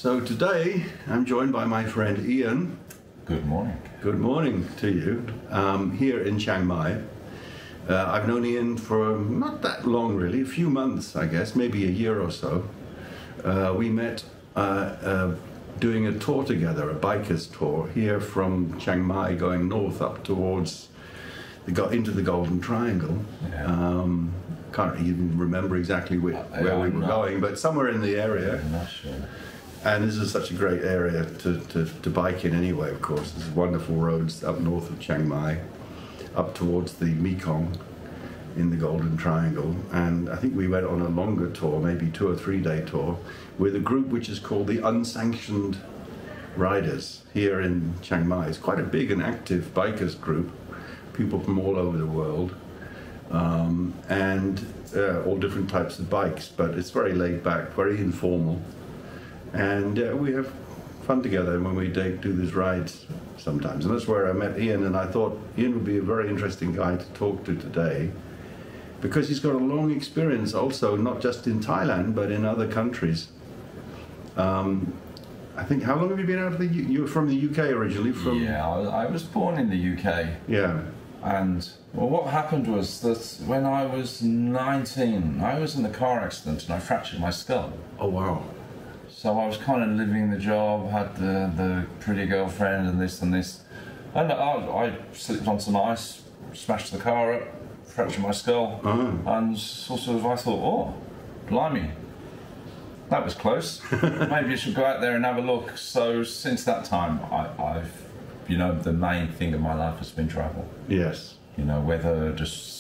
So today I'm joined by my friend Ian. Good morning. Good morning to you, here in Chiang Mai. I've known Ian for not that long really, a few months I guess, maybe a year or so. We met doing a tour together, a biker's tour, here from Chiang Mai going north up towards, into the Golden Triangle. Yeah. Can't even remember exactly where we were going, but somewhere in the area. I'm not sure. And this is such a great area to bike in anyway, of course. There's wonderful roads up north of Chiang Mai, up towards the Mekong in the Golden Triangle. And I think we went on a longer tour, maybe 2 or 3 day tour, with a group which is called the Unsanctioned Riders here in Chiang Mai. It's quite a big and active bikers group, people from all over the world, and all different types of bikes, but it's very laid back, very informal. And we have fun together when we do these rides sometimes. And that's where I met Ian, and I thought Ian would be a very interesting guy to talk to today, because he's got a long experience also, not just in Thailand, but in other countries. I think, how long have you been out of the UK? You were from the UK originally? Yeah, I was born in the UK. Yeah. And, well, what happened was that when I was 19, I was in a car accident and I fractured my skull. Oh, wow. So I was kind of living the job, had the pretty girlfriend and this and this. And I slipped on some ice, smashed the car up, fractured my skull. And sort of I thought, oh, blimey, that was close. Maybe you should go out there and have a look. So since that time, I've, the main thing of my life has been travel. Yes. Whether just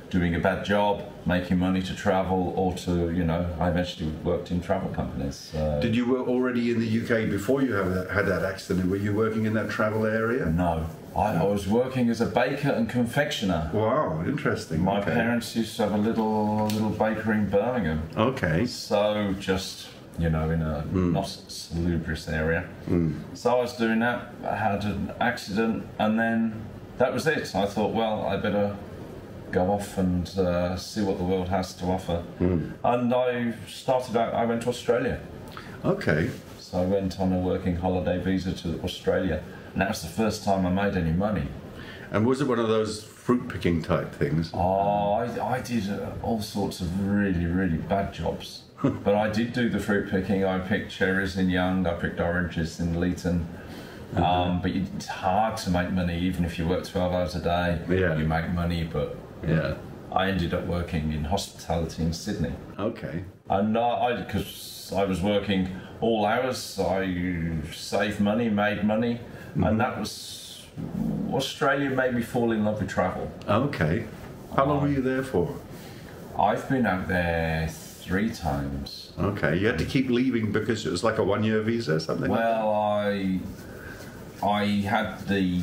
doing a bad job, making money to travel, or to, I eventually worked in travel companies. Did you work already in the UK before you had that accident? Were you working in that travel area? No. I was working as a baker and confectioner. Wow, interesting. My parents used to have a little bakery in Birmingham. Okay. So just, in a not salubrious area. So I was doing that, I had an accident, and then that was it. I thought, well, I better go off and see what the world has to offer. And I went to Australia. Okay. So I went on a working holiday visa to Australia, and that was the first time I made any money. And was it one of those fruit picking type things? Oh, I did all sorts of really, really bad jobs. But I did do the fruit picking. I picked cherries in Young, I picked oranges in Leeton. But it's hard to make money, even if you work 12 hours a day. Yeah. You make money, but yeah. I ended up working in hospitality in Sydney. Okay. And because I was working all hours, I saved money, made money, and that was, Australia made me fall in love with travel. Okay. How long were you there for? I've been out there 3 times. Okay. You had to keep leaving because it was like a 1-year visa or something? Well, I had the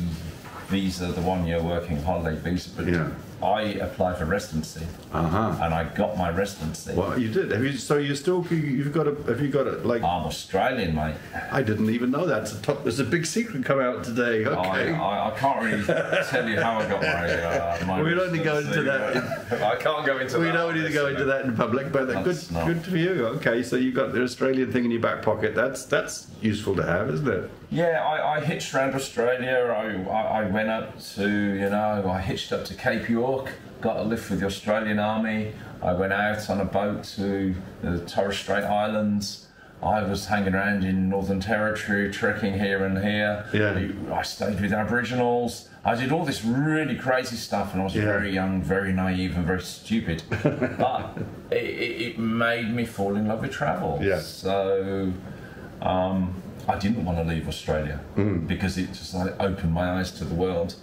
visa, the 1-year working holiday visa, but yeah. I applied for residency, and I got my residency. Well, you did. Have you? So you still? Have you got it? Like, I'm Australian, mate. I didn't even know that. There's a big secret come out today. Okay. I can't really tell you how I got my we don't need to go into that. I can't go into that. We don't need to go into that in public, but good for you. Okay, so you've got the Australian thing in your back pocket. That's useful to have, isn't it? Yeah, I hitched around Australia. I went up to, I hitched up to Cape York, got a lift with the Australian Army. I went out on a boat to the Torres Strait Islands. I was hanging around in Northern Territory, trekking here and here. Yeah. I stayed with Aboriginals. I did all this really crazy stuff, and I was very young, very naive, and very stupid. But it made me fall in love with travel. Yeah. So I didn't want to leave Australia because it just opened my eyes to the world.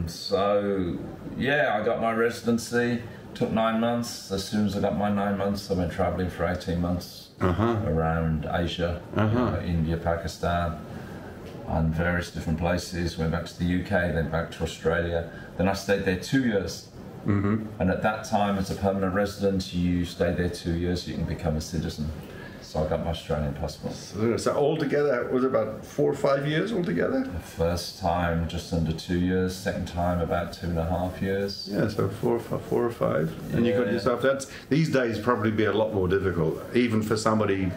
So yeah, I got my residency. Took 9 months. As soon as I got my 9 months, I went travelling for 18 months around Asia, India, Pakistan, and various different places. Went back to the UK, then back to Australia. Then I stayed there 2 years. And at that time, as a permanent resident, you stay there 2 years, you can become a citizen. So I got my Australian passport. So altogether, was it about 4 or 5 years altogether? The first time, just under 2 years. Second time, about 2.5 years. Yeah, so four or five. And you got yourself, these days probably be a lot more difficult, even for somebody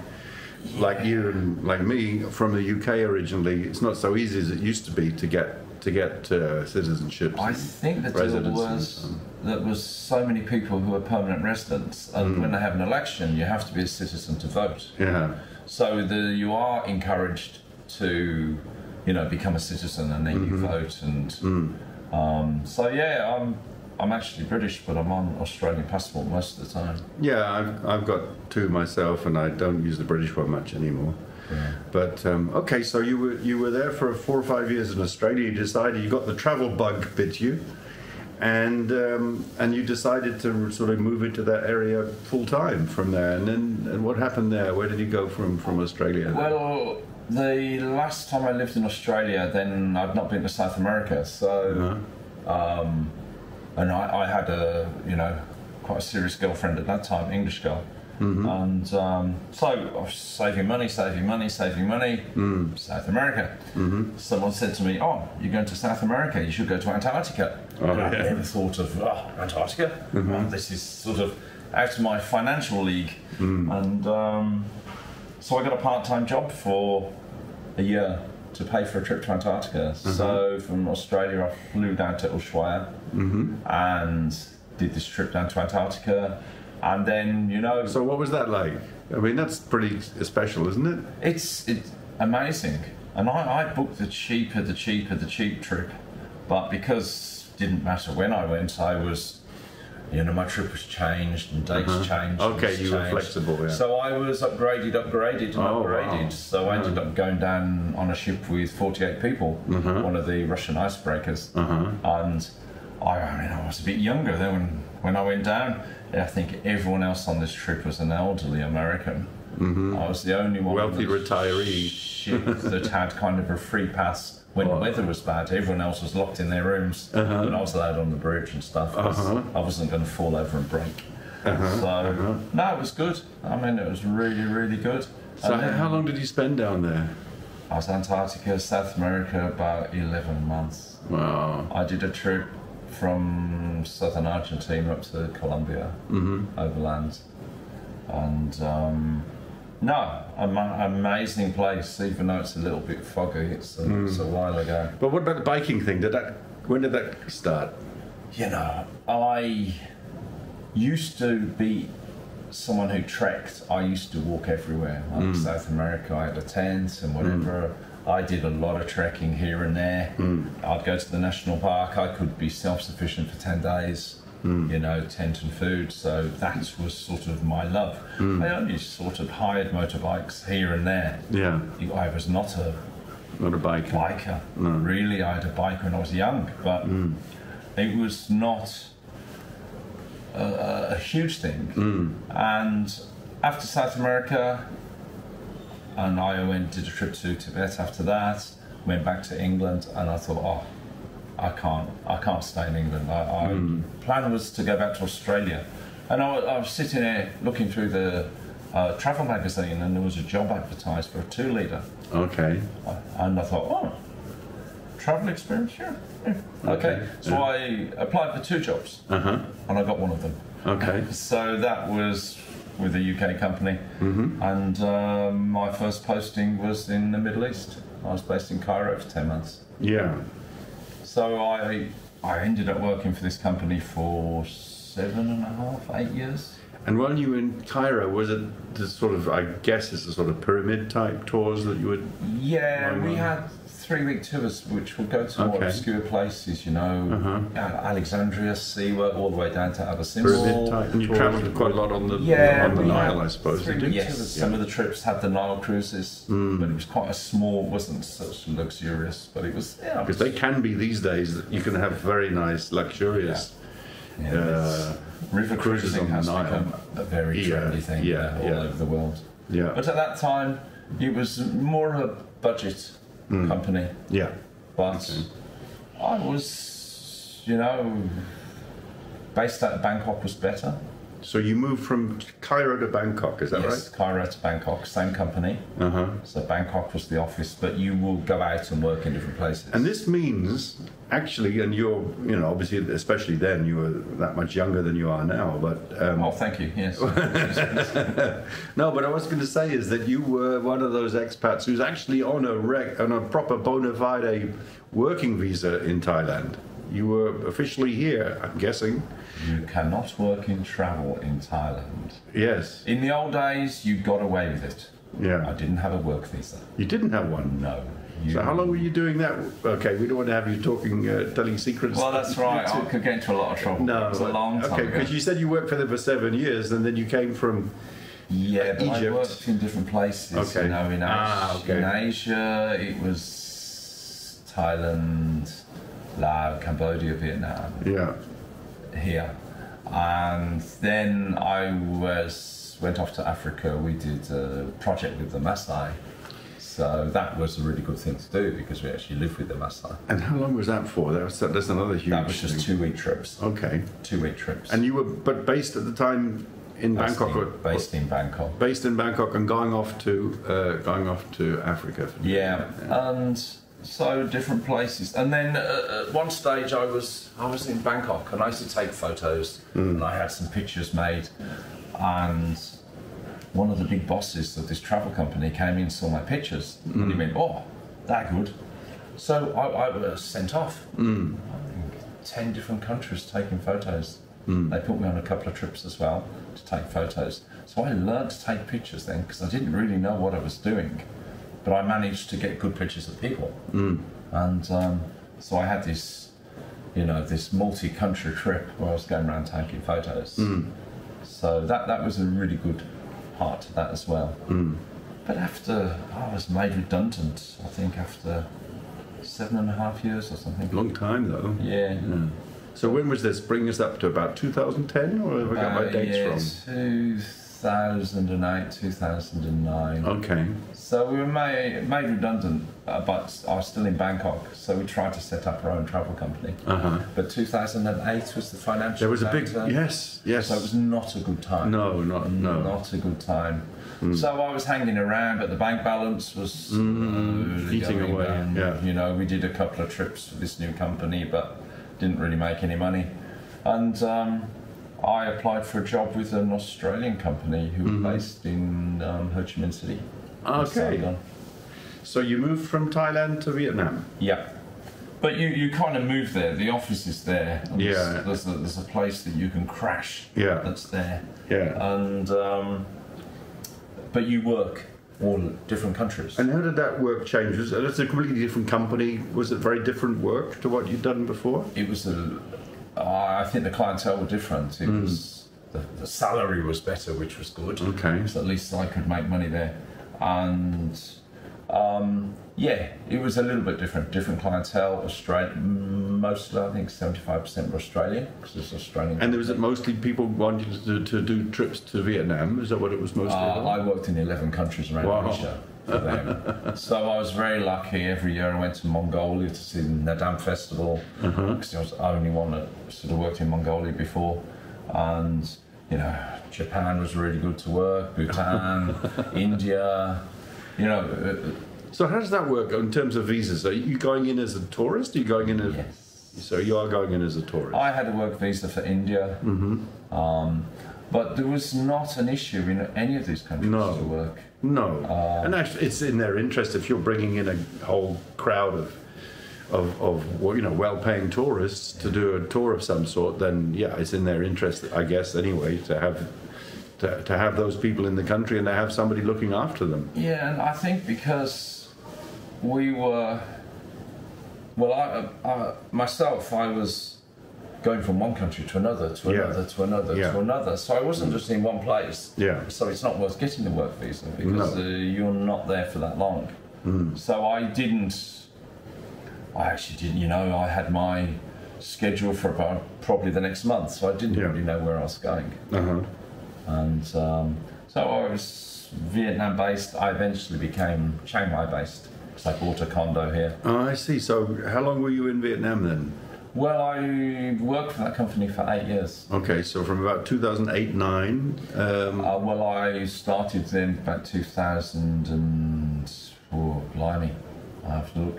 like you and like me from the UK originally, it's not so easy as it used to be to get citizenships. I think the deal was there was so many people who are permanent residents, and when they have an election, you have to be a citizen to vote. Yeah. So you are encouraged to, become a citizen, and then you vote. And so yeah, I'm actually British, but I'm on Australian passport most of the time. Yeah, I've got two myself, and I don't use the British one much anymore. Yeah. But okay, so you were there for 4 or 5 years in Australia. You decided you got the travel bug bit you, and you decided to sort of move into that area full time from there. And what happened there? Where did you go from Australia? Well, the last time I lived in Australia, then I'd not been to South America, so and I had quite a serious girlfriend at that time, English girl. And so I was saving money, South America. Someone said to me, "Oh, you're going to South America, you should go to Antarctica." I never thought of Antarctica. This is sort of out of my financial league. And so I got a part-time job for a year to pay for a trip to Antarctica. So from Australia I flew down to Ushuaia and did this trip down to Antarctica. And then, So what was that like? I mean, that's pretty special, isn't it? It's amazing. And I booked the cheap trip. But because it didn't matter when I went, I was, my trip was changed and dates changed. Okay, you were flexible, yeah. So I was upgraded. Wow. So I ended up going down on a ship with 48 people, one of the Russian icebreakers. And I was a bit younger then when I went down. I think everyone else on this trip was an elderly American. I was the only one. Wealthy retiree. Ship that had kind of a free pass when the weather was bad. Everyone else was locked in their rooms, but I was allowed on the bridge and stuff. I wasn't going to fall over and break. No, it was good. I mean, it was really, really good. So how long did you spend down there? I was Antarctica, South America, about 11 months. Wow. I did a trip from southern Argentina up to Colombia, overland, and amazing place. Even though it's a little bit foggy, it's a while ago. But what about the biking thing? When did that start? I used to be someone who trekked. I used to walk everywhere. Like South America, I had a tent and whatever. I did a lot of trekking here and there. I'd go to the national park. I could be self-sufficient for 10 days, tent and food. So that was sort of my love. I only sort of hired motorbikes here and there. Yeah. I was not a biker. No. Really, I had a bike when I was young, but it was not a huge thing. And after South America, and I did a trip to Tibet after that, went back to England, and I thought, I can't stay in England. Plan was to go back to Australia. And I was sitting there looking through the travel magazine, and there was a job advertised for a 2-litre. Okay. And I thought, travel experience, sure. Yeah. Okay. So I applied for 2 jobs, and I got one of them. Okay. So that was with a UK company, and my first posting was in the Middle East. I was based in Cairo for 10 months. Yeah. So I ended up working for this company for 7.5, 8 years. And while you were in Cairo, was it the sort of, I guess it's the sort of pyramid type tours that you would... Yeah, we had 3-week tours which would go to more obscure places, Alexandria, Siwa, all the way down to Abyssinia. Pyramid type. And you travelled quite a lot on the Nile, I suppose. Some of the trips had the Nile cruises, but it was quite a small, wasn't such luxurious, but it was... Because they can be these days, that you can have very nice, luxurious... river cruising has become a very trendy thing all over the world. Yeah. But at that time, it was more of a budget company. Yeah. But I was, based out of Bangkok was better. So you moved from Cairo to Bangkok, is that Yes, Cairo to Bangkok, same company. So Bangkok was the office, but you will go out and work in different places. And this means, actually, and you're, you know, obviously, especially then, you were that much younger than you are now, but... oh, thank you, yes. No, but I was going to say is that you were one of those expats who's actually on a proper bona fide working visa in Thailand. You were officially here, I'm guessing. You cannot work in travel in Thailand. Yes. In the old days, you got away with it. Yeah. I didn't have a work visa. You didn't have one? No. So how long were you doing that? Okay, we don't want to have you talking, telling secrets. Well, that's right. I could get into a lot of trouble. No. It was a long time ago. ago. Because you said you worked for them for 7 years, and then you came from but Egypt. I worked in different places. Okay. You know, in Asia, okay. in Asia, it was Thailand, Laos, Cambodia, Vietnam. Yeah. Here. And then I went off to Africa. We did a project with the Maasai. So that was a really good thing to do because we actually lived with the Maasai. And how long was that for? That's another huge That was just thing. 2-week trips. Okay. 2-week trips. And you were based at the time in Bangkok? Based in Bangkok. Based in Bangkok and going off to Africa. Yeah. And so different places. And then at one stage I was in Bangkok and I used to take photos and I had some pictures made, and one of the big bosses of this travel company came in and saw my pictures and he went, oh, that good. So I was sent off. I think 10 different countries taking photos. They put me on a couple of trips as well to take photos. So I learned to take pictures then because I didn't really know what I was doing. But I managed to get good pictures of people. And so I had this, you know, this multi-country trip where I was going around taking photos. So that was a really good part to that as well. But after I was made redundant, I think after 7.5 years or something. Long time though. Yeah. So when was this? Bring us up to about 2010, or have I got my dates wrong? 2008, 2009. Okay. So we were made redundant, but I was still in Bangkok, so we tried to set up our own travel company. But 2008 was the financial There was a big downturn. yes. So it was not a good time. No. Not a good time. So I was hanging around, but the bank balance was eating away. down. Yeah. You know, we did a couple of trips for this new company, but didn't really make any money. And I applied for a job with an Australian company who were based in Ho Chi Minh City. Okay. So you moved from Thailand to Vietnam? Yeah. But you kind of move there. The office is there. And Yeah. There's a place that you can crash. Yeah. That's there. Yeah. And but you work all different countries. And how did that work change? It's a completely different company. Was it very different work to what you'd done before? It was I think the clientele were different. It was the salary was better, which was good. Okay. So at least I could make money there, and it was a little bit different. Different clientele. Mostly I think 75% were Australian because it's Australian. And was it mostly people wanting to do trips to Vietnam? Is that what it was mostly? I worked in 11 countries around Asia for them. So I was very lucky. Every year I went to Mongolia to see the Nadam Festival because I was the only one that sort of worked in Mongolia before. And, you know, Japan was really good to work, Bhutan, India, you know. So how does that work in terms of visas? Are you going in as a tourist? Are you going in as... Yes. So you are going in as a tourist? I had a work visa for India. But there was not an issue in any of these countries to work. No. And actually, it's in their interest if you're bringing in a whole crowd of you know, well-paying tourists to do a tour of some sort. Then it's in their interest, I guess, anyway, to have those people in the country and to have somebody looking after them. Yeah, and I think because we were, myself, I was going from one country to another, to another, to another, to another. So I wasn't just in one place. Yeah. So it's not worth getting the work visa because you're not there for that long. So I actually didn't, you know, I had my schedule for about probably the next month, so I didn't really know where I was going. And so I was Vietnam based. I eventually became Chiang Mai based because I bought a condo here. Oh, I see. So how long were you in Vietnam then? Well, I worked for that company for 8 years. Okay, so from about 2008-9. Well, I started then about 2000 and... Oh, blimey, I have to look.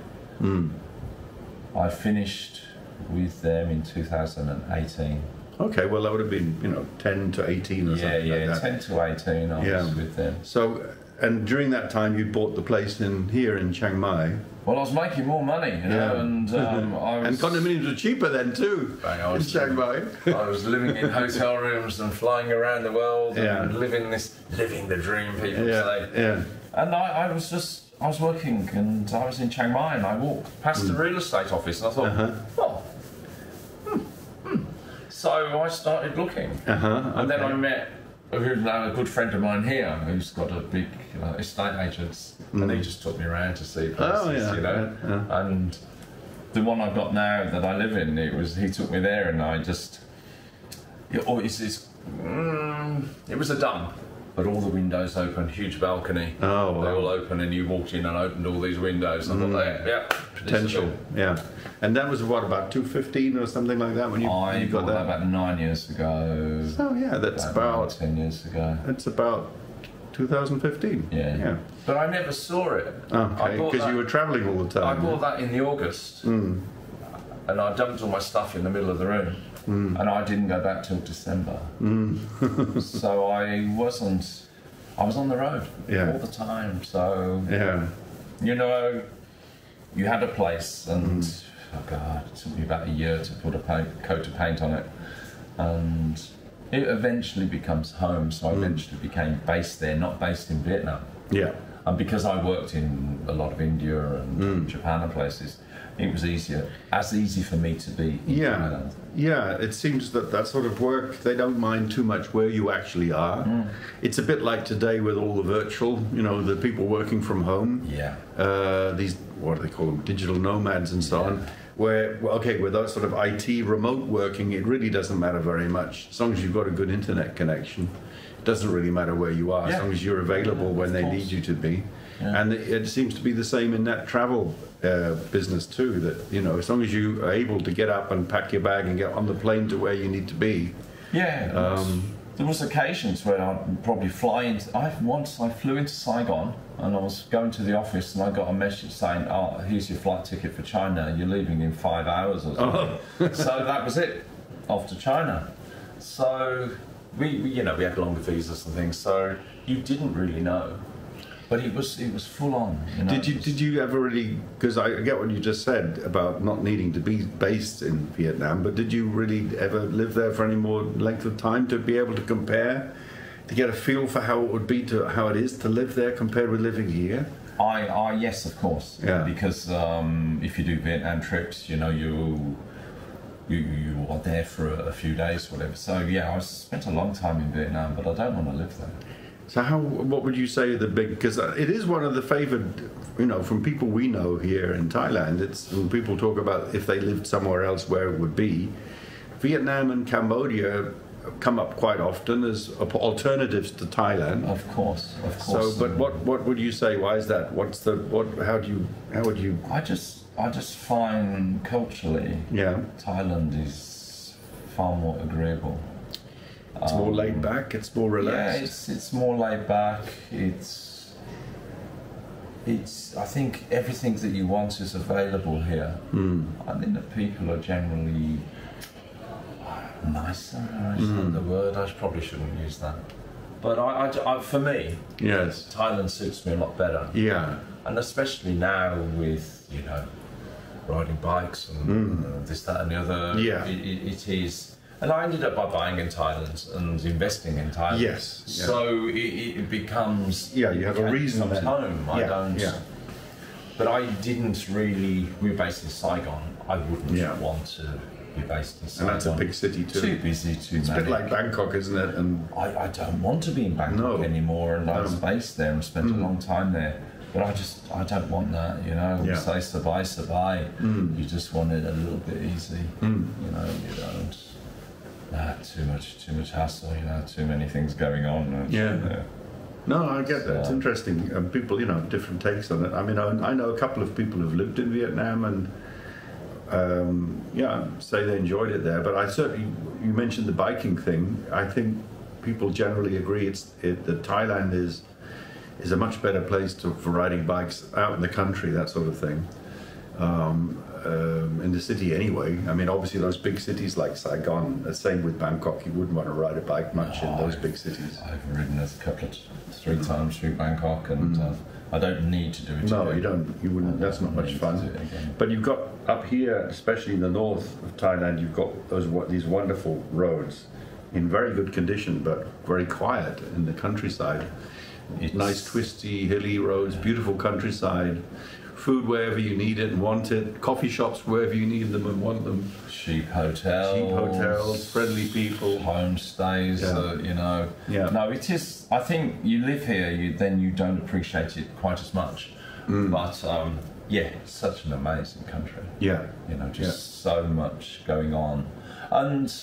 I finished with them in 2018. Okay, well that would have been 10 to 18 or something like that. Yeah, 10 to 18 I was with them. So, and during that time you bought the place here in Chiang Mai. Well, I was making more money, and I was... And condominiums were cheaper then too, in Chiang Mai. I was living in hotel rooms and flying around the world and living the dream, people say. Yeah. And I was working, and I was in Chiang Mai, and I walked past the real estate office, and I thought, So I started looking, and then I met a good friend of mine here who's got a big estate agent, and he just took me around to see places, And the one I've got now that I live in, he took me there, and I just it was a dump. But all the windows open, huge balcony. Oh, wow. They all open, and you walked in and opened all these windows. And I thought, potential. Yeah. And that was what, about 2015 or something like that when you got that? About 9 years ago. So yeah, that's about 10 years ago. That's about 2015. Yeah. But I never saw it. Okay, because you were travelling all the time. I bought that in the August, and I dumped all my stuff in the middle of the room. And I didn't go back till December. So I was on the road all the time. So you had a place, and oh God, it took me about a year to put a coat of paint on it, and it eventually becomes home. So I eventually became based there, not based in Vietnam. Yeah. And because I worked in a lot of India and Japan and places, it was easy for me to be in Thailand. Yeah, it seems that sort of work, they don't mind too much where you actually are. It's a bit like today with all the virtual, the people working from home. Yeah. These, what do they call them, digital nomads and so on. Where, with that sort of IT remote working, it really doesn't matter very much. As long as you've got a good internet connection, it doesn't really matter where you are, as long as you're available when they need you to be. Yeah. And it seems to be the same in that travel business too, that as long as you are able to get up and pack your bag and get on the plane to where you need to be. Yeah, there was occasions where I'd probably fly into... Once I flew into Saigon, and I was going to the office, and I got a message saying, here's your flight ticket for China, you're leaving in 5 hours or something. So that was it, off to China. So we had longer visas and things, so you didn't really know. But it was full on. Did you ever really? Because I get what you just said about not needing to be based in Vietnam, but did you really ever live there for any more length of time to be able to compare, to get a feel for how it would be how it is to live there compared with living here? Yes, of course. Yeah. Because if you do Vietnam trips, you are there for a few days, whatever. So I spent a long time in Vietnam, but I don't want to live there. So what would you say are the big, because it is one of the favoured, from people we know here in Thailand, it's when people talk about if they lived somewhere else where it would be, Vietnam and Cambodia come up quite often as alternatives to Thailand. Of course. So, but what would you say? Why is that? How would you? I just find culturally, Thailand is far more agreeable. It's more laid back. It's more relaxed. Yeah, it's more laid back. It's. I think everything that you want is available here. I think that people are generally nicer. Is that the word? I probably shouldn't use that. But I for me, Thailand suits me a lot better. Yeah. And especially now with riding bikes and this, that, and the other. Yeah. It is. And I ended up by buying in Thailand and investing in Thailand. Yes. Yeah. So it becomes... Yeah, you have a reason then. Home. I don't... Yeah. But I didn't really... We were based in Saigon. I wouldn't want to be based in Saigon. And that's a big city too. Too busy, too It's manic. A bit like Bangkok, isn't it? And I don't want to be in Bangkok anymore, and I was based there and spent a long time there. But I don't want that, We say sabai. You just want it a little bit easy. You don't... too much hassle, too many things going on. No, I get that. It's interesting. People, different takes on it. I mean, I know a couple of people who've lived in Vietnam, and yeah, say they enjoyed it there. But I certainly, you mentioned the biking thing. I think people generally agree that Thailand is a much better place for riding bikes out in the country, that sort of thing. In the city anyway. I mean, obviously those big cities like Saigon, the same with Bangkok, you wouldn't want to ride a bike much in those big cities. I've ridden a couple of 3 times through Bangkok, and I don't need to do it. No, you don't. You wouldn't. That's not much fun. But you've got up here, especially in the north of Thailand, you've got these wonderful roads in very good condition, but very quiet in the countryside. Nice twisty, hilly roads, beautiful countryside. Food wherever you need it and want it. Coffee shops wherever you need them and want them. Cheap hotels, friendly people. Homestays, you know. Yeah. No, it is. I think you live here, then you don't appreciate it quite as much. But yeah, it's such an amazing country. Yeah. You know, just so much going on. And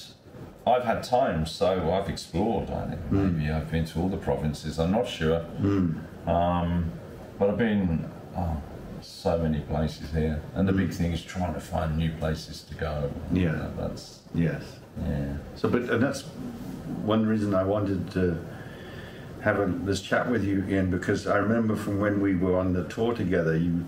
I've had time, so I've explored. I think maybe I've been to all the provinces. I'm not sure. But I've been so many places here, and the big thing is trying to find new places to go. Yeah, you know, that's yes. Yeah. So, and that's one reason I wanted to have this chat with you, Ian, because I remember from when we were on the tour together, you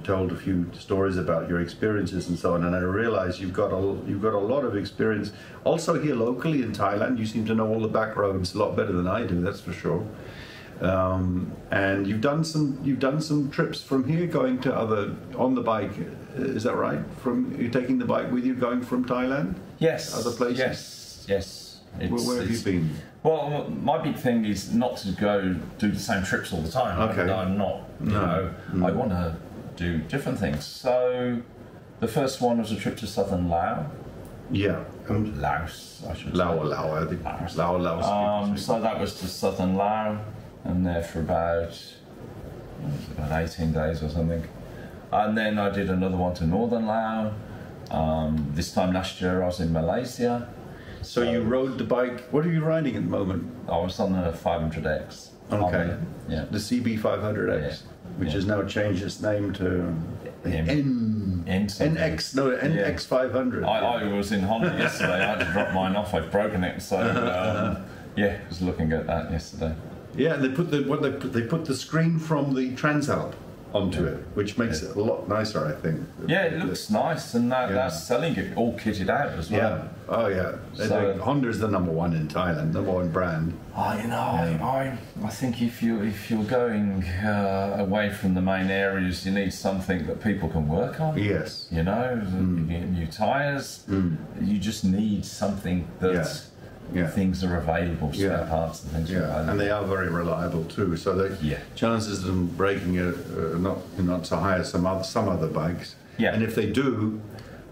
told a few stories about your experiences and so on, and I realized you've got a lot of experience also here locally in Thailand. You seem to know all the back roads a lot better than I do, that's for sure. And you've done some trips from here going to on the bike. Is that right? You're taking the bike with you going from Thailand? Yes. Other places? Yes. Where have you been? Well, my big thing is not to go do the same trips all the time. Okay. I'm not, you know, I want to do different things. So the first one was a trip to southern Laos. Yeah. Laos, I should say. Laos, I think. Laos. So that was to southern Laos, and there for about 18 days or something. And then I did another one to northern Laos. This time last year I was in Malaysia. So you rode the bike. What are you riding at the moment? I was on the 500X. Okay. Yeah. The CB 500X, which has now changed its name to NX. No, NX 500. I was in Honda yesterday. I had to drop mine off. I've broken it. So yeah, I was looking at that yesterday. Yeah, they put the screen from the Transalp onto it, which makes it a lot nicer, I think. Yeah, it looks nice, and that's selling it all kitted out as well. Yeah. Oh yeah. So, Honda's the #1 in Thailand, #1 brand. You know, I think if you're going away from the main areas, you need something that people can work on. Yes. You know, you get new tyres. You just need something that. Yeah. Things are available, spare parts and things are available. And they are very reliable too. So the chances of them breaking are not so high as some other bikes. Yeah. And if they do,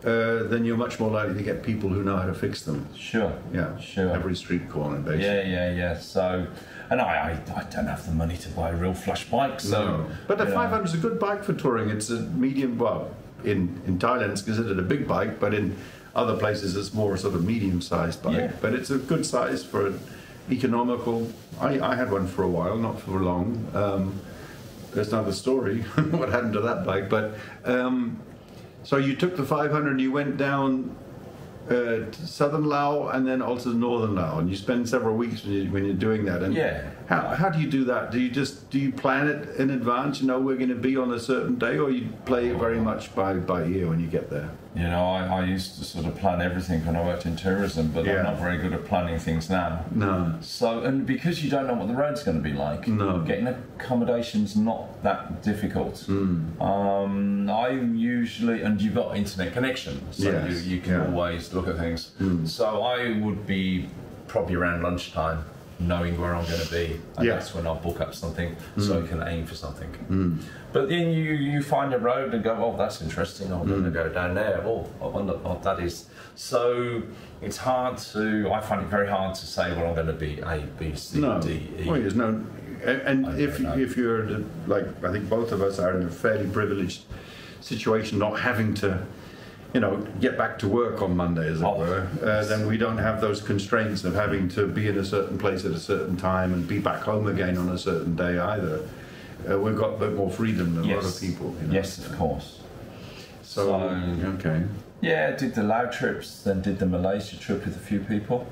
then you're much more likely to get people who know how to fix them. Sure. Yeah. Sure. Every street corner, basically. Yeah. So, and I don't have the money to buy a real flush bike. So, no. But the 500 is a good bike for touring. It's a medium. Well, in Thailand it's considered a big bike, but in other places it's more a sort of medium-sized bike. Yeah. But it's a good size for an economical. I had one for a while, not for long. There's another story what happened to that bike. But so you took the 500 and you went down to southern Laos and then also northern Laos, and you spend several weeks when you're doing that. And how do you do that? Do you plan it in advance? You know, we're going to be on a certain day, or you play it very much by ear when you get there? You know, I used to sort of plan everything when I worked in tourism, but I'm not very good at planning things now. No. So, and because you don't know what the road's going to be like, getting accommodation's not that difficult. I usually, and you've got internet connection, so you can always look at things. So I would be probably around lunchtime, knowing where I'm going to be, and that's when I'll book up something so I can aim for something. But then you find a road and go, oh, that's interesting, I'm going to go down there, I wonder what that is. So it's hard I find it very hard to say, well, I'm going to be A, B, C, D, E. Well, there's no, and if you're, like, I think both of us are in a fairly privileged situation, not having to, get back to work on Monday, as it were, then we don't have those constraints of having to be in a certain place at a certain time and be back home again on a certain day either. We've got a bit more freedom than a lot of people. Yes, of course. So okay. Yeah, did the Laos trips, then did the Malaysia trip with a few people.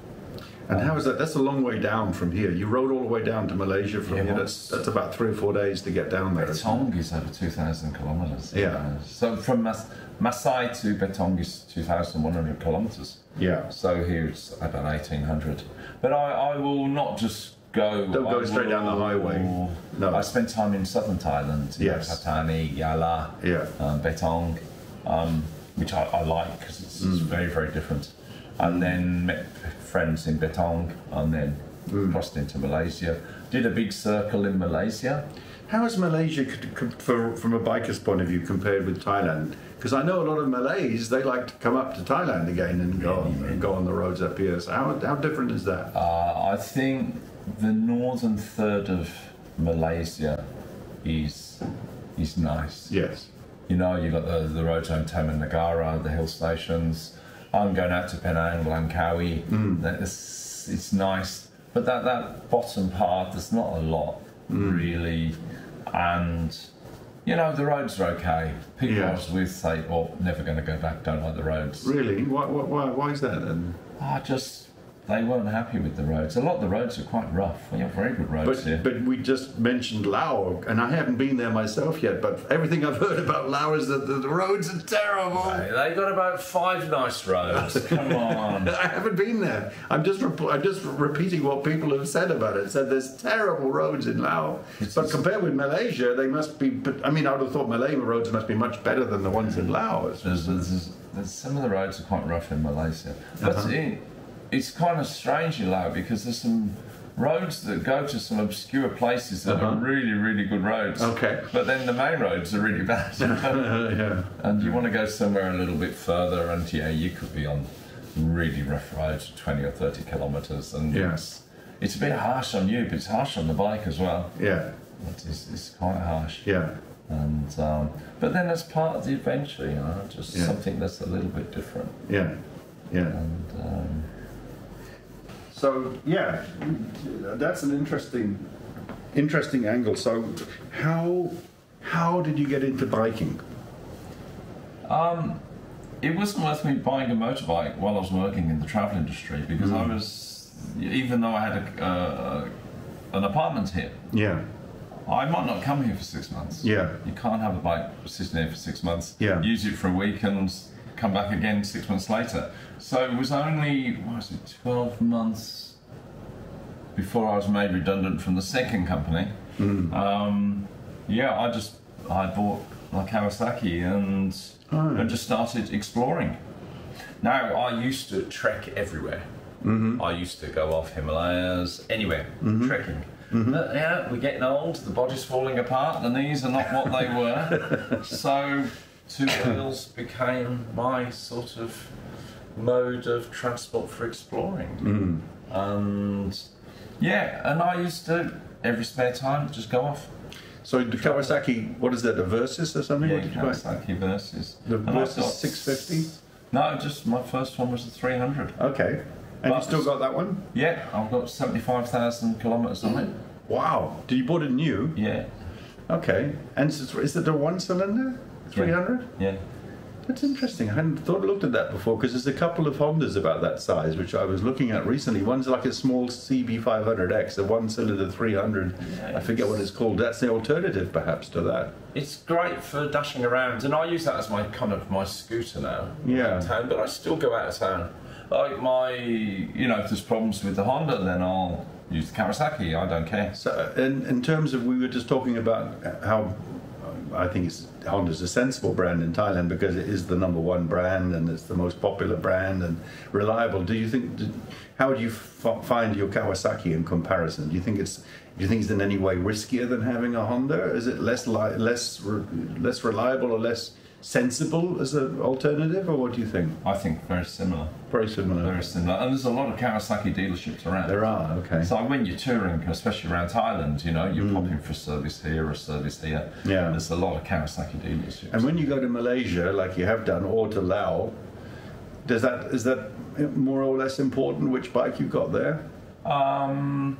And how is that? That's a long way down from here. You rode all the way down to Malaysia from here. That's about 3 or 4 days to get down there. Betong is over 2,000 kilometres. Yeah. So from Masai to Betong is 2,100 kilometres. Yeah. So here it's about 1,800. But I will not just go... Don't go straight down the highway. No. I spent time in southern Thailand. Yes. Patani, Yala, Betong, which I like because it's very, very different. And then met friends in Betong, and then crossed into Malaysia. Did a big circle in Malaysia. How is Malaysia, from a biker's point of view, compared with Thailand? Because I know a lot of Malays, they like to come up to Thailand again and go on the roads up here. So how different is that? I think the northern third of Malaysia is nice. Yes. You know, you've got the roads around Taman Negara, the hill stations. I'm going out to Penang, Langkawi. It's nice, but that bottom part, there's not a lot really, and you know the roads are okay. People I was with say, "Oh, never going to go back. Don't like the roads." Really? Why is that then? They weren't happy with the roads. A lot of the roads are quite rough. We have very good roads here. But we just mentioned Laos, and I haven't been there myself yet, but everything I've heard about Laos is that the roads are terrible. Hey, they got about 5 nice roads. Come on. I haven't been there. I'm just repeating what people have said about it. Said there's terrible roads in Laos. But compared with Malaysia, they must be... I mean, I would have thought Malay roads must be much better than the ones in Laos. There's some of the roads are quite rough in Malaysia. But it's kind of strange in Laos because there's some roads that go to some obscure places that are really, really good roads. Okay. But then the main roads are really bad. Yeah. And you want to go somewhere a little bit further, and you could be on really rough roads, 20 or 30 kilometres, and it's a bit harsh on you, but it's harsh on the bike as well. Yeah. It's quite harsh. Yeah. And but then as part of the adventure, you know, just something that's a little bit different. Yeah. Yeah. And so that's an interesting angle. So how did you get into biking? It wasn't worth me buying a motorbike while I was working in the travel industry because I was, even though I had an apartment here. Yeah. I might not come here for 6 months. Yeah. You can't have a bike sitting there for 6 months. Yeah. Use it for a week and come back again 6 months later. So it was only 12 months before I was made redundant from the second company. I bought my Kawasaki and just started exploring. Now I used to trek everywhere. I used to go off Himalayas, anywhere, trekking. But we're getting old, the body's falling apart, the knees are not what they were. So two wheels became my sort of mode of transport for exploring. And I used to, every spare time, just go off. So the Kawasaki, what is that, a Versys or something? Yeah, Kawasaki Versys. The Versys 650? No, just my first one was the 300. Okay. And you still got that one? Yeah, I've got 75,000 kilometres on it. Wow. Did you bought it new? Yeah. Okay. And is it a one cylinder? 300? Yeah. That's interesting. I hadn't looked at that before because there's a couple of Hondas about that size which I was looking at recently. One's like a small CB500X, a one cylinder 300. Yeah, I forget what it's called. That's the alternative perhaps to that. It's great for dashing around, and I use that as my scooter now. Yeah. In town, but I still go out of town. Like if there's problems with the Honda, then I'll use the Kawasaki. I don't care. So, in terms of, we were just talking about how I think Honda's a sensible brand in Thailand because it is the #1 brand and it's the most popular brand and reliable. How do you find your Kawasaki in comparison? Do you think it's in any way riskier than having a Honda? Is it less reliable or less sensible as an alternative, or what do you think? I think very similar. Very similar. Very similar. And there's a lot of Kawasaki dealerships around. There are, okay. So when you're touring, especially around Thailand, you're popping for service here or service here. Yeah. There's a lot of Kawasaki dealerships. And when you go to Malaysia, like you have done, or to Laos, is that more or less important which bike you've got there? I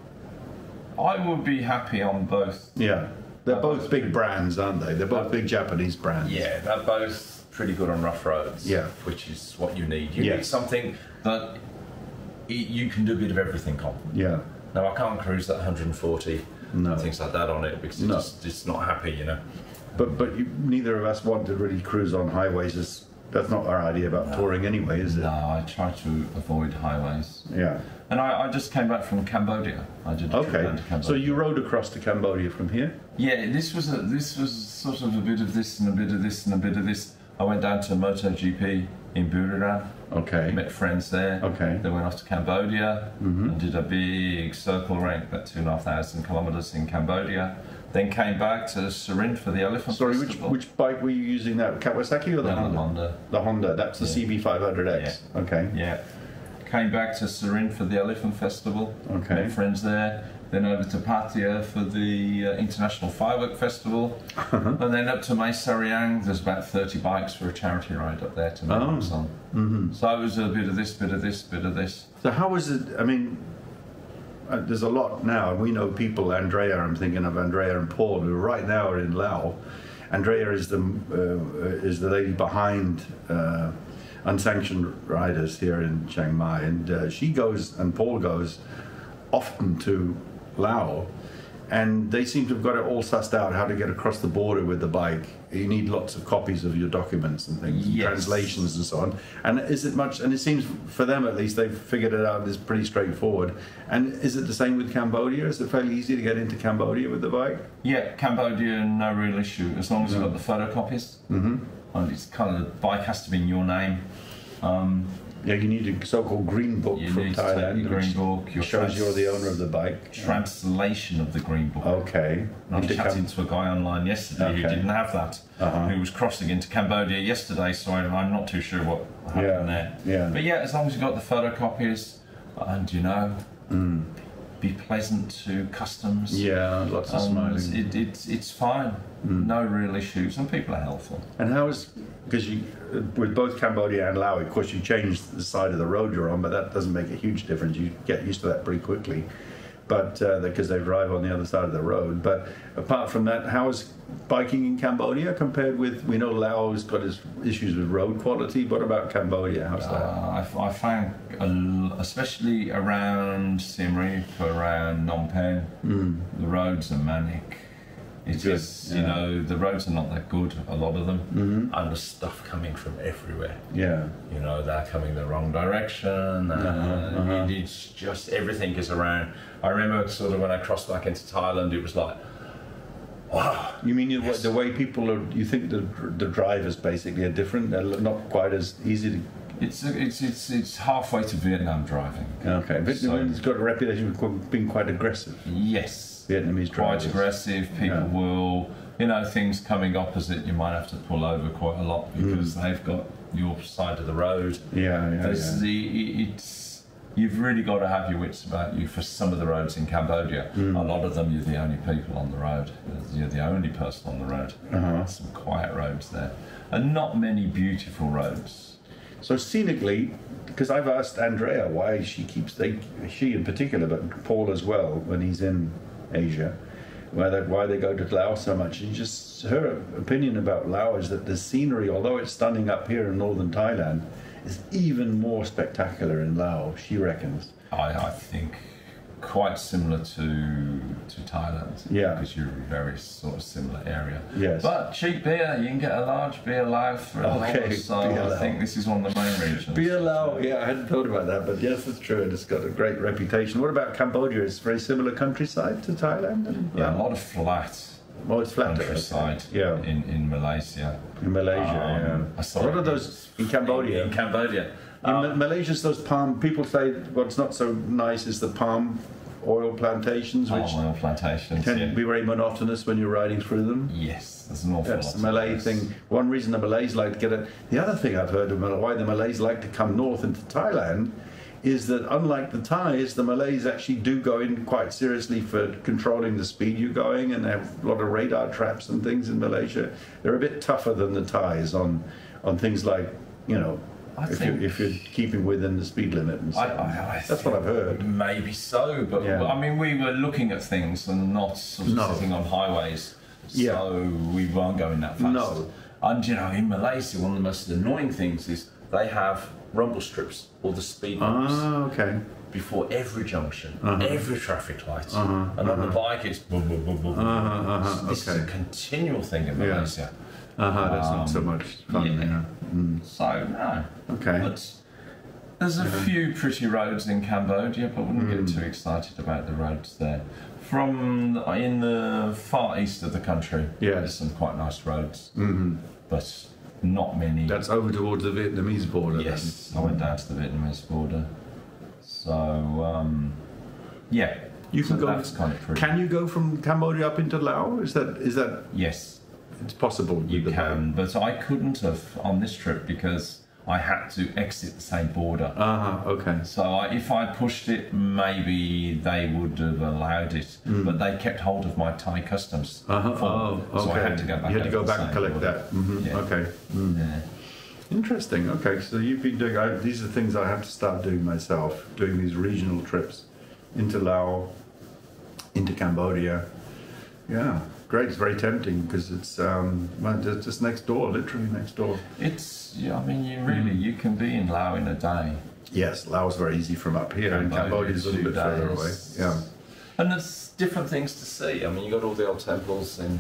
would be happy on both. Yeah. They're both big brands, aren't they? They're both big Japanese brands. Yeah, they're both pretty good on rough roads. Yeah. Which is what you need. You Yeah. need something that you can do a bit of everything on. Yeah. Now I can't cruise at 140 No. and things like that on it because it's not happy, you know. But neither of us want to really cruise on highways. That's not our idea about touring anyway, is it? No, I try to avoid highways. Yeah. And I just came back from Cambodia. I did a trip down to Cambodia. So you rode across to Cambodia from here? Yeah, this was sort of a bit of this and a bit of this and a bit of this. I went down to MotoGP in Buriram. Okay. Met friends there. Okay. Then went off to Cambodia and did a big circle rank, about 2,500 kilometres in Cambodia. Then came back to Surin for the Elephant Festival. Which bike were you using now? Kawasaki or the Honda? The Honda. The Honda, that's the CB500X. Yeah. Okay. Yeah. Came back to Surin for the Elephant Festival. Okay. Met friends there. Then over to Pattaya for the International Firework Festival. And then up to Mae Sariang. There's about 30 bikes for a charity ride up there to Mae Song. So it was a bit of this, bit of this, bit of this. So how was it, I mean, there's a lot now. We know people, Andrea, I'm thinking of Andrea and Paul, who right now are in Laos. Andrea is the lady behind Unsanctioned Riders here in Chiang Mai, and she goes, and Paul goes often to Laos, and they seem to have got it all sussed out how to get across the border with the bike. You need lots of copies of your documents and things, and translations and so on. And is it much? And it seems, for them at least, they've figured it out. It's pretty straightforward. And is it the same with Cambodia? Is it fairly easy to get into Cambodia with the bike? Yeah, Cambodia, no real issue as long as you've got the photocopies. And it's kind of, the bike has to be in your name. Yeah, you need a so-called green book from Thailand, your green book, your shows you're the owner of the bike. Translation of the green book. Okay. And I was chatting to a guy online yesterday who didn't have that, who was crossing into Cambodia yesterday, so I'm not too sure what happened there. Yeah. But yeah, as long as you've got the photocopies, and you know, be pleasant to customs. Yeah, lots of smiling. It's fine. No real issues, and people are helpful. And how is, because you, with both Cambodia and Laos, of course you change the side of the road you're on, but that doesn't make a huge difference. You get used to that pretty quickly, but because they drive on the other side of the road. But apart from that, how is biking in Cambodia compared with, we know Laos got its issues with road quality. What about Cambodia? How's that? I found, especially around Siem Reap, around Phnom Penh, the roads are manic. It's just, you know, the roads are not that good, a lot of them, and there's stuff coming from everywhere. Yeah. You know, they're coming the wrong direction, it's just, everything is around. I remember sort of when I crossed back into Thailand, it was like, wow. You mean the way people are, you think the drivers basically are different? They're not quite as easy to... It's halfway to Vietnam driving. Okay, Vietnam's got a reputation for being quite aggressive. Yes. Vietnamese drivers. Quite aggressive. People will, you know, things coming opposite, you might have to pull over quite a lot because they've got your side of the road. You've really got to have your wits about you for some of the roads in Cambodia. A lot of them, you're the only people on the road. You're the only person on the road. Some quiet roads there. And not many beautiful roads. So scenically, because I've asked Andrea why she in particular, but Paul as well, when he's in Asia, why they go to Laos so much. And just her opinion about Laos is that the scenery, although it's stunning up here in northern Thailand, is even more spectacular in Laos, she reckons. I think quite similar to Thailand. Yeah. Because you're a very sort of similar area. Yes. But cheap beer, you can get a large beer Lao for $1. So I think this is one of the main regions. Beer Lao, yeah, I hadn't thought about that, but yes, that's true, and it's got a great reputation. What about Cambodia? It's very similar countryside to Thailand? And a lot of flat. Oh, it's flat countryside. Yeah. In Malaysia. In Malaysia, yeah. What are those in Cambodia? In Cambodia. In Malaysia's those palm, people say what's not so nice is the palm oil plantations, which tend to be very monotonous when you're riding through them. Yes, there's an awful lot. That's the Malay thing. One reason the Malays like to get it. The other thing I've heard of why the Malays like to come north into Thailand is that unlike the Thais, the Malays actually do go in quite seriously for controlling the speed you're going, and they have a lot of radar traps and things in Malaysia. They're a bit tougher than the Thais on things like, you know, if you're keeping within the speed limit and stuff. That's what I've heard. Maybe so, but I mean, we were looking at things and not sort of sitting on highways, so we weren't going that fast. No. And you know, in Malaysia, one of the most annoying things is they have rumble strips, or the speed bumps. Okay. Before every junction, every traffic light, and on the bike it's boom, boom, boom, boom. This is a continual thing in Malaysia. That's not so much fun. Yeah. So no. Okay. But there's a few pretty roads in Cambodia, but I wouldn't get too excited about the roads there. From in the far east of the country, there's some quite nice roads, but not many. That's over towards the Vietnamese border. Yes, I went down to the Vietnamese border. So, you can go. That's kind of pretty. Can you go from Cambodia up into Laos? Is that? Yes, it's possible. You can, but I couldn't have on this trip because I had to exit the same border. Okay. So if I pushed it, maybe they would have allowed it, but they kept hold of my Thai customs. Okay. So I had to go back. You had to go back and collect border. that. Okay. Yeah. Interesting. Okay, so you've been doing. These are things I have to start doing myself. Doing these regional trips into Laos, into Cambodia. Yeah, great. It's very tempting because it's just next door, literally next door. It's. I mean, you can be in Laos in a day. Yes, Laos is very easy from up here, and Cambodia is a little bit further away. Yeah. And there's different things to see. I mean, you got all the old temples in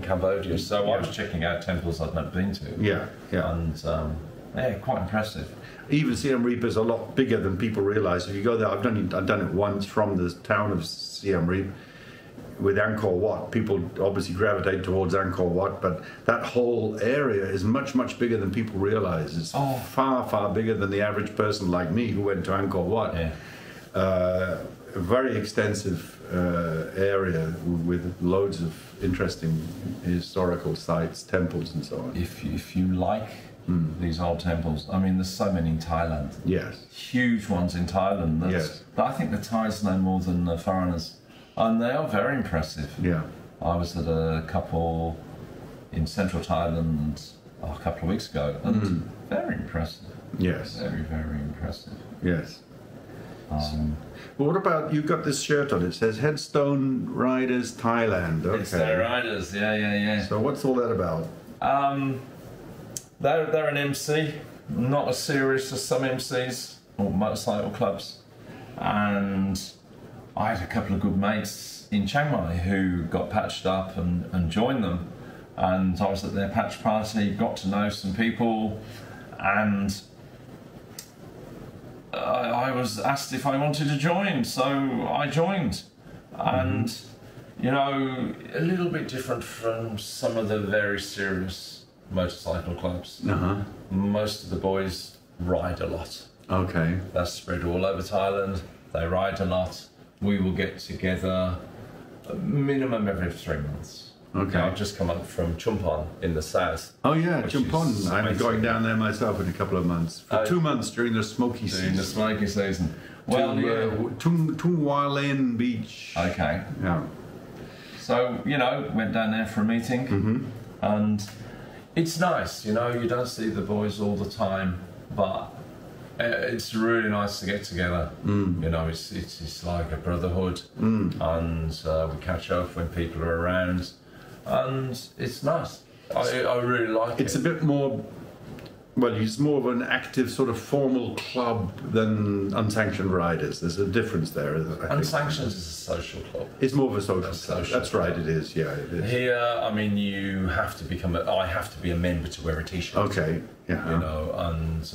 Cambodia. So I was checking out temples I'd not been to. Yeah. And quite impressive. Even Siem Reap is a lot bigger than people realise. If you go there, I've done it once from the town of Siem Reap with Angkor Wat. People obviously gravitate towards Angkor Wat, but that whole area is much, much bigger than people realise. It's far, far bigger than the average person like me who went to Angkor Wat. Yeah. A very extensive area with loads of interesting historical sites, temples and so on. If you like these old temples, I mean, there's so many in Thailand. Yes. Huge ones in Thailand. But I think the Thais know more than the foreigners. And they are very impressive. Yeah. I was at a couple in central Thailand a couple of weeks ago, and very impressive. Yes. Very, very impressive. Yes. Well, what about, you've got this shirt on, it says Headstone Riders Thailand. Okay. Headstone Riders, yeah. So what's all that about? They're an MC, not as serious as some MCs or motorcycle clubs. And I had a couple of good mates in Chiang Mai who got patched up and joined them. And I was at their patch party, got to know some people, and I was asked if I wanted to join, so I joined. And, you know, a little bit different from some of the very serious motorcycle clubs. Most of the boys ride a lot. Okay. They're spread all over Thailand. They ride a lot. We will get together a minimum every 3 months. Okay. I've just come up from Chumpon in the south. Oh yeah, Chumpon. I'm going down there myself in a couple of months. For 2 months during the smoky season. During the smoky season. Well, Tung Wah Lane Beach. Okay. Yeah. So, you know, went down there for a meeting, and it's nice, you know, you don't see the boys all the time, but it's really nice to get together. You know, it's like a brotherhood, and we catch up when people are around, and it's nice. I really like it. It's a bit more, well, it's more of an active sort of formal club than unsanctioned riders. There's a difference there. Unsanctioned is a social club. It's more of a social club. That's right, it is, yeah. It is. Here, I mean, you have to become I have to be a member to wear a t-shirt. Okay, yeah. You know, and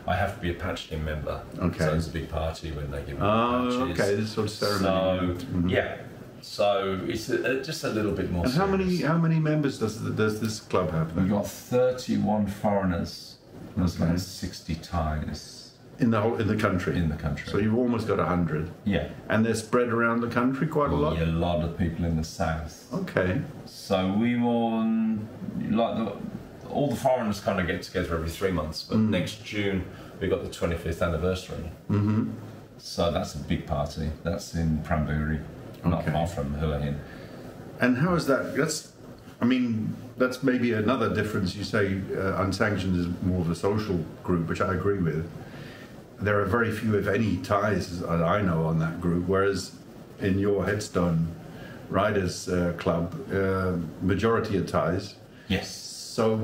I have to be a patch team member. Okay. So it's a big party when they give me patches. Okay, this sort of ceremony. So, yeah. So it's just a little bit more. And serious. how many members does this club have? We've got 31 foreigners. There's about 60 Thais in the country. In the country. So you've almost got 100. Yeah. And they're spread around the country quite a lot. Yeah, a lot of people in the south. Okay. So we won all the foreigners kind of get together every 3 months. But next June we got the 25th anniversary. So that's a big party. That's in Pramburi. Not far from Hua Hin. And how is that? That's maybe another difference. You say unsanctioned is more of a social group, which I agree with. There are very few, if any, Thais that I know on that group, whereas in your Headstone Riders Club, majority are Thais. Yes. So,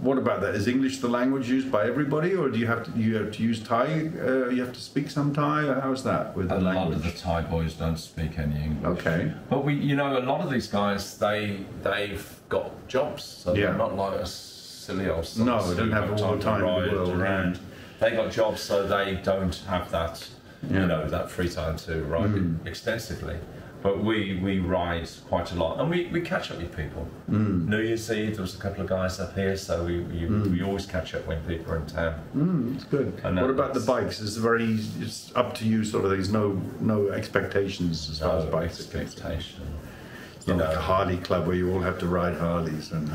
what about that? Is English the language used by everybody, or do you have to use Thai? You have to speak some Thai, or how's that with the language? A lot of the Thai boys don't speak any English. Okay. But a lot of these guys, they've got jobs, so they're not like us silly old sons. No, they don't have all the time in the world around. They got jobs, so they don't have that, that free time to ride extensively. But we ride quite a lot, and we catch up with people. New Year's Eve, there was a couple of guys up here, so we always catch up when people are in town. It's good. And what about the bikes? It's up to you, sort of. There's no expectations as far as bikes are concerned. It's not like a Harley club where you all have to ride Harleys and.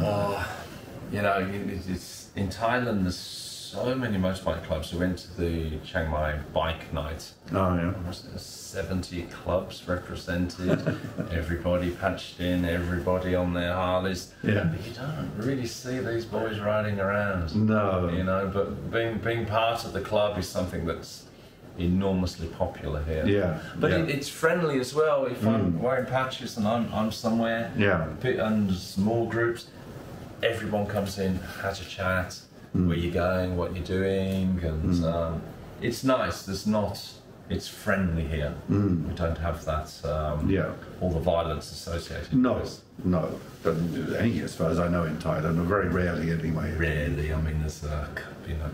It's in Thailand. There's so many motorbike clubs. We went to the Chiang Mai bike night. Oh yeah. 70 clubs represented. Everybody patched in. Everybody on their Harleys. Yeah. But you don't really see these boys riding around. No. But being part of the club is something that's enormously popular here. Yeah. But it's friendly as well. If I'm wearing patches and I'm somewhere. Yeah. And small groups. Everyone comes in, has a chat, where you're going, what you're doing, and it's nice. It's friendly here. We don't have that, all the violence associated with it. No. But as far as I know in Thailand, or very rarely anyway. Rarely. I mean, there's a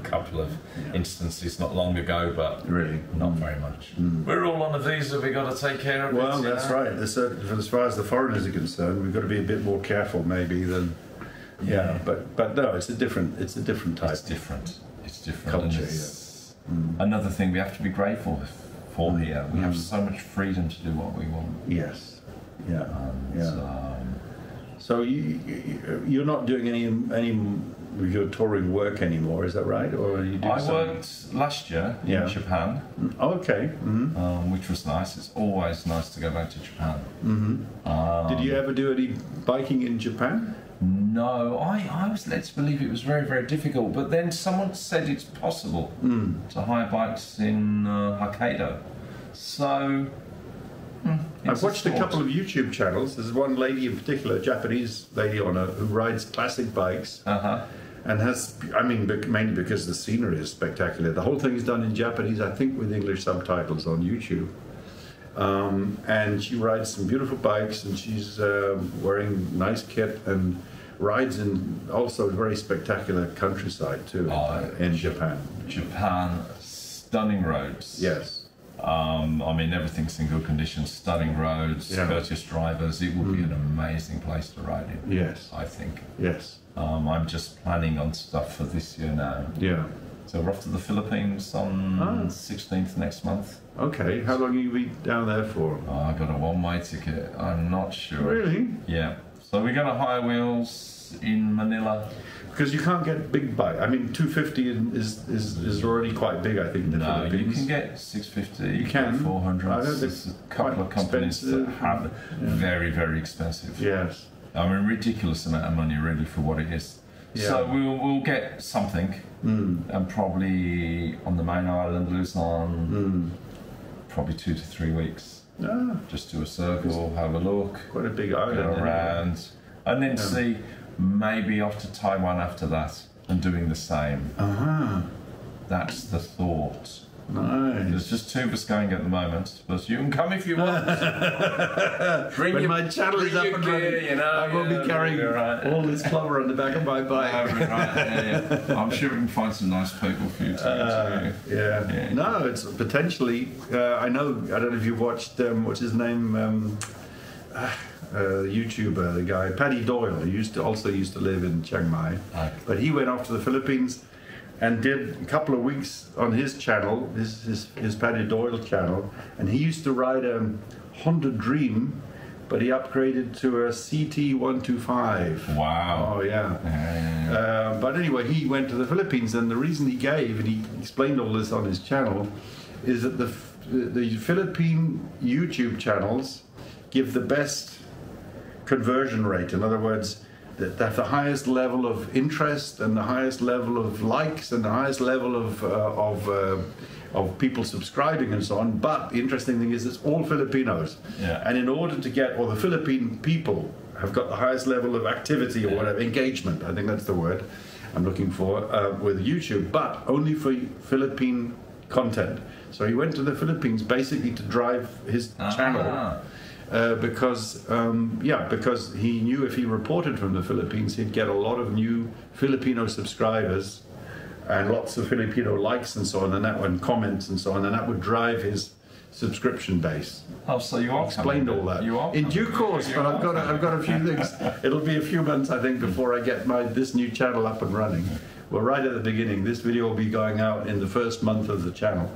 couple of instances not long ago, but really not very much. We're all on a visa. We've got to take care of it. Well, that's right. As far as the foreigners are concerned, we've got to be a bit more careful maybe than. Yeah, but no, it's a different type. It's different culture. Another thing we have to be grateful for here. We have so much freedom to do what we want. Yes. So you're not doing any of your touring work anymore, is that right? Or are you doing I worked last year in Japan. Okay. Which was nice. It's always nice to go back to Japan. Did you ever do any biking in Japan? No, I was led to believe it was very, very difficult, but then someone said it's possible to hire bikes in Hokkaido. So, I've watched a couple of YouTube channels. There's one lady in particular, a Japanese lady on who rides classic bikes. And mainly because the scenery is spectacular. The whole thing is done in Japanese, I think with English subtitles on YouTube. And she rides some beautiful bikes, and she's wearing nice kit and rides in also very spectacular countryside too in Japan. Japan, stunning roads. Yes. Everything's in good condition, stunning roads, courteous drivers. It will be an amazing place to ride in. Yes. I think. Yes. I'm just planning on stuff for this year now. Yeah. So we're off to the Philippines on 16th next month. Okay, how long will you be down there for? I got a one-way ticket. I'm not sure. Really? Yeah. So we're going to hire wheels in Manila. Because you can't get big bike. 250 is already quite big, I think, in the Philippines. You can get 650. You can. 400. There's a couple of companies that have very, very expensive. Yes. Ridiculous amount of money really for what it is. Yeah. So we'll get something, and probably on the main island, Luzon, probably 2 to 3 weeks. Just do a circle, have a look. Quite a big island. Go around, and then see, maybe off to Taiwan after that, and doing the same. That's the thought. Nice. There's just 2 of us going at the moment, but you can come if you want. When my channel is up and running, I won't be carrying all this clobber on the back of my bike. I'm sure we can find some nice people for you to No, it's potentially. I don't know if you watched what's his name. YouTuber, the guy Paddy Doyle, who used to live in Chiang Mai, but he went off to the Philippines and did a couple of weeks on his channel, his Paddy Doyle channel, and he used to ride a Honda Dream, but he upgraded to a CT125. Wow. Oh yeah. But anyway, he went to the Philippines, and the reason he gave, and he explained all this on his channel, is that the Philippine YouTube channels give the best conversion rate. In other words, that the highest level of interest and the highest level of likes and the highest level of people subscribing and so on. But the interesting thing is it's all Filipinos. Yeah. And in order to get, or the Philippine people have got the highest level of activity or whatever, engagement, I think that's the word I'm looking for, with YouTube, but only for Philippine content. So he went to the Philippines basically to drive his channel. Because he knew if he reported from the Philippines, he'd get a lot of new Filipino subscribers and lots of Filipino likes and so on, and comments and so on, and that would drive his subscription base. Oh, so you are explained all that in due course, but I've got a few things. It'll be a few months, I think, before I get this new channel up and running. We're right at the beginning. This video will be going out in the first month of the channel,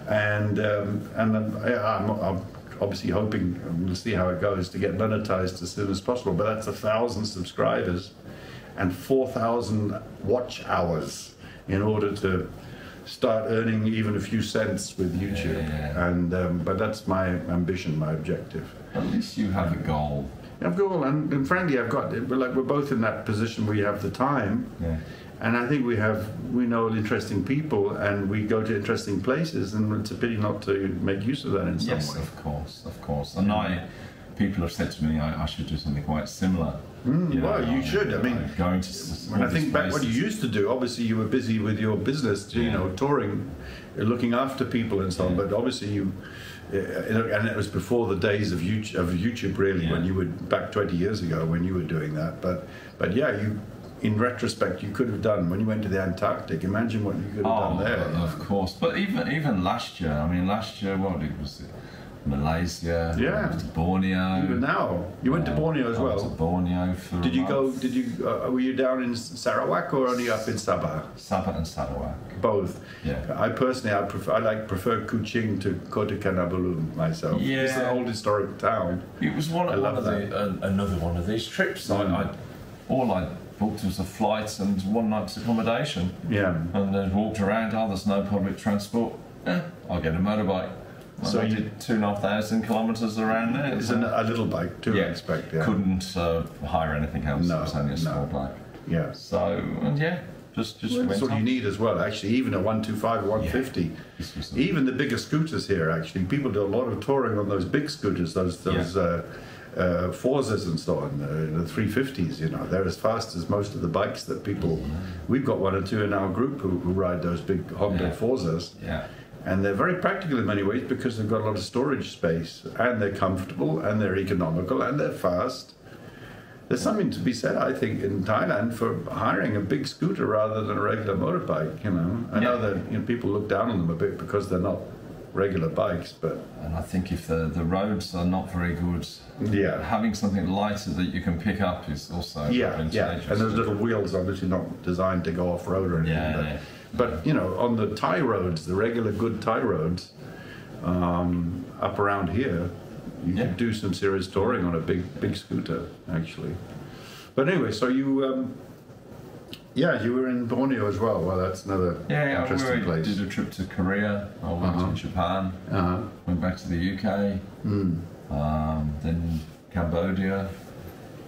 and I'm obviously hoping, we'll see how it goes, to get monetized as soon as possible. But that's 1,000 subscribers and 4,000 watch hours in order to start earning even a few cents with YouTube. And but that's my ambition, my objective. At least you have a goal. I've got, and frankly, we're both in that position where you have the time. And I think we know interesting people, and we go to interesting places, and it's a pity not to make use of that in some way. Yes, of course. And people have said to me I should do something quite similar. Well, you should. I mean, going to when I think back what you used to do, obviously you were busy with your business, you know, touring, looking after people and so on. But obviously and it was before the days of YouTube really, when you were back 20 years ago when you were doing that. But yeah, in retrospect, you could have done when you went to the Antarctic. Imagine what you could have done there. Of course, but even last year. I mean, what it was. Malaysia, to Borneo. Even now, you went to Borneo as well. I went to Borneo for. Did you go? Did you? Were you down in Sarawak or only up in Sabah? Sabah and Sarawak. Both. Yeah. I personally, I prefer Kuching to Kota Kinabalu myself. Yeah. It's an old historic town. It was another one of these trips. All I booked was a flight and one night's accommodation. Yeah. And then walked around. There's no public transport. I'll get a motorbike. So I did 2,500 kilometres around there. It's a little bike too, I expect. Yeah. Couldn't hire anything else. No, it was only a small bike. Yeah. So just well, that's what you need as well. Actually, even a 125, 150, even the bigger scooters here. Actually, people do a lot of touring on those big scooters, those Forzas and so on, the 350s. You know, they're as fast as most of the bikes that people. We've got one or two in our group who ride those big Honda Forzas. Yeah. And they're very practical in many ways because they've got a lot of storage space, and they're comfortable, and they're economical, and they're fast. There's something to be said, I think, in Thailand for hiring a big scooter rather than a regular motorbike. You know, I know that people look down on them a bit because they're not regular bikes, but. And I think if the roads are not very good, having something lighter that you can pick up is also advantageous. And those little wheels obviously not designed to go off road or anything. But you know, on the Thai roads, the regular good Thai roads, up around here, you could do some serious touring on a big scooter, actually. But anyway, so you, you were in Borneo as well. Well, that's another interesting place. Did a trip to Korea. I went to Japan. Went back to the UK. Then Cambodia.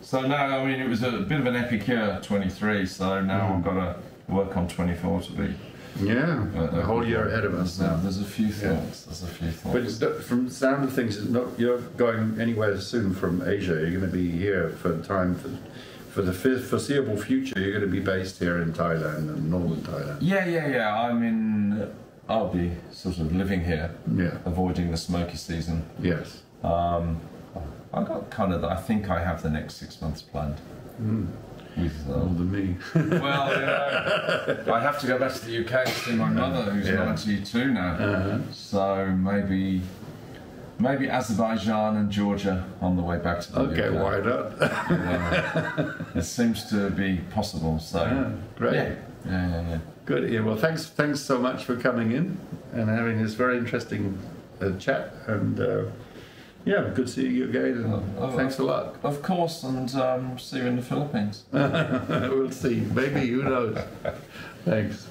So now, I mean, it was a bit of an epic year, 23. So now I've got to work on 24 to be. A whole year ahead of us now. There's a few thoughts. But from the sound of things, you're going anywhere soon from Asia. You're going to be here for time for the foreseeable future. You're going to be based here in Thailand and northern Thailand. Yeah. I'll be sort of living here. Avoiding the smoky season. Yes. I got I think I have the next 6 months planned. Older than me. Well, I have to go back to the UK to see my mother, who's 92 now. So maybe Azerbaijan and Georgia on the way back to the UK. Okay, why not? It seems to be possible. So great. Yeah. Good. Yeah. Well, thanks so much for coming in and having this very interesting chat. And good seeing you again. And thanks a lot. Of course, and see you in the Philippines. We'll see. Maybe, who knows. Thanks.